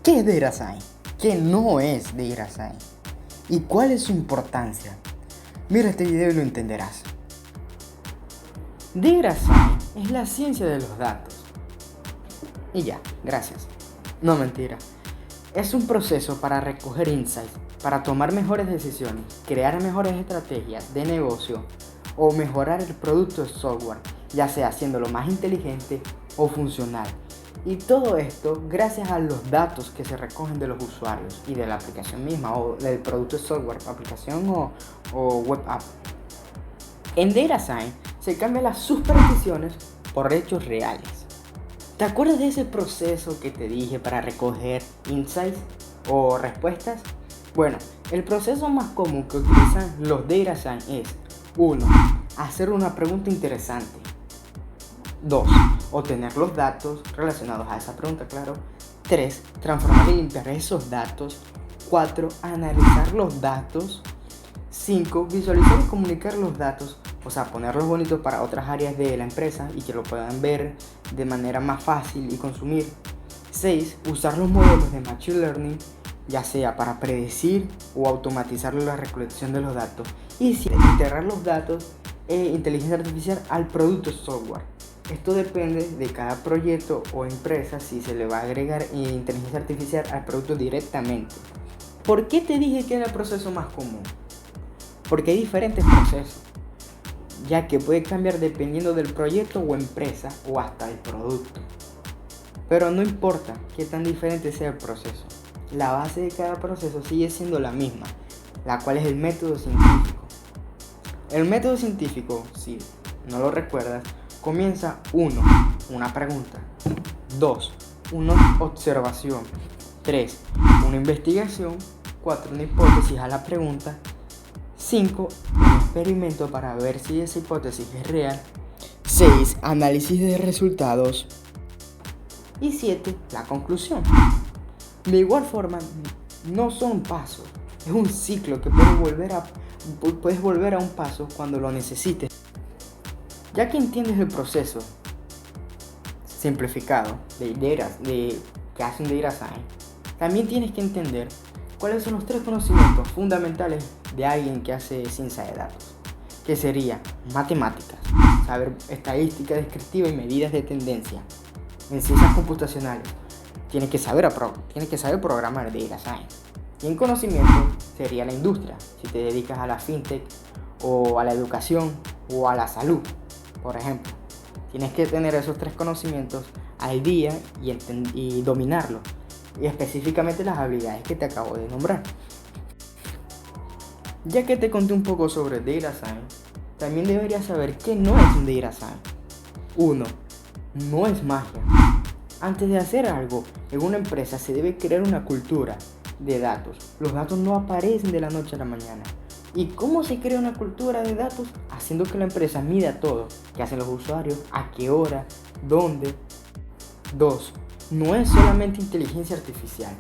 ¿Qué es Data Science? ¿Qué no es Data Science? ¿Y cuál es su importancia? Mira este video y lo entenderás. Data Science es la ciencia de los datos. Y ya, gracias. No, mentira. Es un proceso para recoger insights, para tomar mejores decisiones, crear mejores estrategias de negocio o mejorar el producto de software, ya sea haciéndolo más inteligente o funcional. Y todo esto gracias a los datos que se recogen de los usuarios y de la aplicación misma o del producto de software, aplicación o web app. En Data Science se cambian las supersticiones por hechos reales. ¿Te acuerdas de ese proceso que te dije para recoger insights o respuestas? Bueno, el proceso más común que utilizan los Data Science es 1. Hacer una pregunta interesante. 2. Obtener los datos relacionados a esa pregunta, claro. 3. Transformar y limpiar esos datos. 4. Analizar los datos. 5. Visualizar y comunicar los datos, o sea, ponerlos bonitos para otras áreas de la empresa y que lo puedan ver de manera más fácil y consumir. 6. Usar los modelos de Machine Learning, ya sea para predecir o automatizar la recolección de los datos. Y 7. Integrar los datos e inteligencia artificial al producto software. Esto depende de cada proyecto o empresa si se le va a agregar inteligencia artificial al producto directamente. ¿Por qué te dije que era el proceso más común? Porque hay diferentes procesos, ya que puede cambiar dependiendo del proyecto o empresa o hasta el producto. Pero no importa qué tan diferente sea el proceso, la base de cada proceso sigue siendo la misma, la cual es el método científico. El método científico, si no lo recuerdas, comienza 1. Una pregunta. 2. Una observación. 3. Una investigación. 4. Una hipótesis a la pregunta. 5. Un experimento para ver si esa hipótesis es real. 6. Análisis de resultados. Y 7. La conclusión. De igual forma, no son pasos, es un ciclo que puedes volver a un paso cuando lo necesites. Ya que entiendes el proceso simplificado que hacen Data Science, también tienes que entender cuáles son los 3 conocimientos fundamentales de alguien que hace ciencia de datos, que sería matemáticas, saber estadística descriptiva y medidas de tendencia. En ciencias computacionales tienes que saber programar Data Science. Y en conocimiento sería la industria, si te dedicas a la fintech o a la educación o a la salud, por ejemplo. Tienes que tener esos 3 conocimientos al día y dominarlos, y específicamente las habilidades que te acabo de nombrar. Ya que te conté un poco sobre Data Science, también deberías saber qué no es un Data Science. 1. No es magia. Antes de hacer algo en una empresa se debe crear una cultura de datos. Los datos no aparecen de la noche a la mañana. ¿Y cómo se crea una cultura de datos? Haciendo que la empresa mida todo. ¿Qué hacen los usuarios? ¿A qué hora? ¿Dónde? 2. No es solamente inteligencia artificial.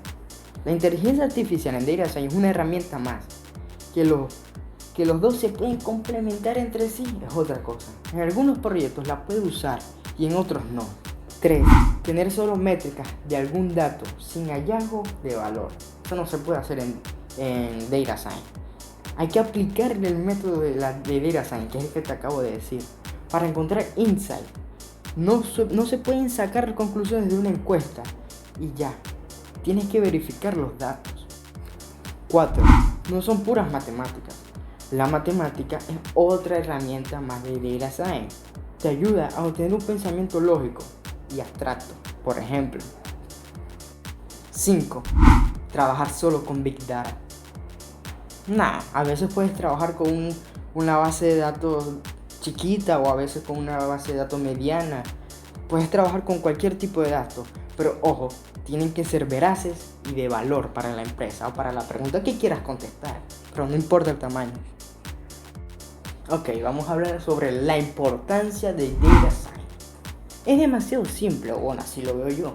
La inteligencia artificial en Data Science es una herramienta más. Que los dos se pueden complementar entre sí es otra cosa. En algunos proyectos la puedes usar y en otros no. 3. Tener solo métricas de algún dato sin hallazgo de valor. Eso no se puede hacer en Data Science. Hay que aplicar el método de Data Science, que es el que te acabo de decir, para encontrar insight. No se pueden sacar conclusiones de una encuesta y ya. Tienes que verificar los datos. 4. No son puras matemáticas. La matemática es otra herramienta más de Data Science. Te ayuda a obtener un pensamiento lógico y abstracto. Por ejemplo, 5. Trabajar solo con Big Data. A veces puedes trabajar con una base de datos chiquita o a veces con una base de datos mediana. Puedes trabajar con cualquier tipo de datos, pero ojo, tienen que ser veraces y de valor para la empresa o para la pregunta que quieras contestar, pero no importa el tamaño. Ok, vamos a hablar sobre la importancia de Data Science. Es demasiado simple, bueno, así lo veo yo.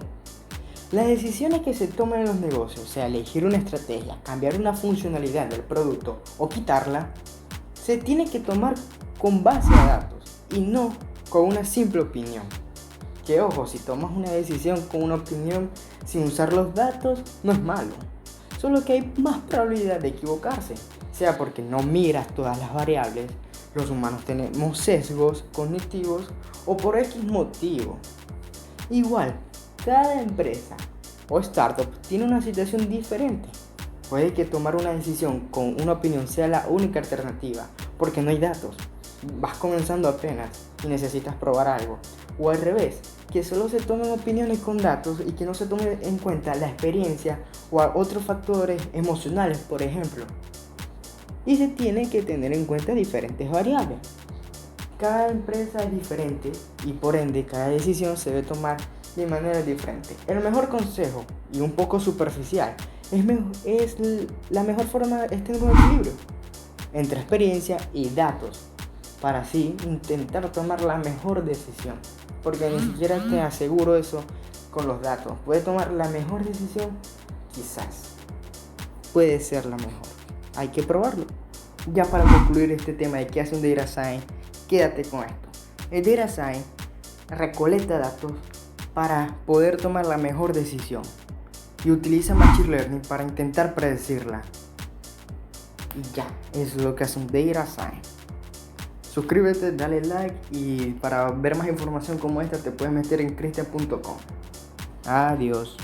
Las decisiones que se toman en los negocios, sea elegir una estrategia, cambiar una funcionalidad del producto o quitarla, se tiene que tomar con base a datos y no con una simple opinión. Que ojo, si tomas una decisión con una opinión sin usar los datos, no es malo. Solo que hay más probabilidad de equivocarse, sea porque no miras todas las variables, los humanos tenemos sesgos cognitivos o por X motivo. Igual, cada empresa o startup tiene una situación diferente. Puede que tomar una decisión con una opinión sea la única alternativa, porque no hay datos. Vas comenzando apenas y necesitas probar algo. O al revés, que solo se tomen opiniones con datos y que no se tome en cuenta la experiencia o otros factores emocionales, por ejemplo. Y se tienen que tener en cuenta diferentes variables. Cada empresa es diferente y por ende cada decisión se debe tomar de manera diferente. El mejor consejo, y un poco superficial, es la mejor forma es tener un equilibrio entre experiencia y datos para así intentar tomar la mejor decisión. Porque ni siquiera te aseguro eso con los datos. Puedes tomar la mejor decisión, quizás. Puede ser la mejor. Hay que probarlo. Ya para concluir este tema de qué hace un Data Science, quédate con esto. El Data Science recolecta datos para poder tomar la mejor decisión y utiliza Machine Learning para intentar predecirla. Y ya, eso es lo que hace un Data Science. Suscríbete, dale like y para ver más información como esta te puedes meter en cristian.com. Adiós.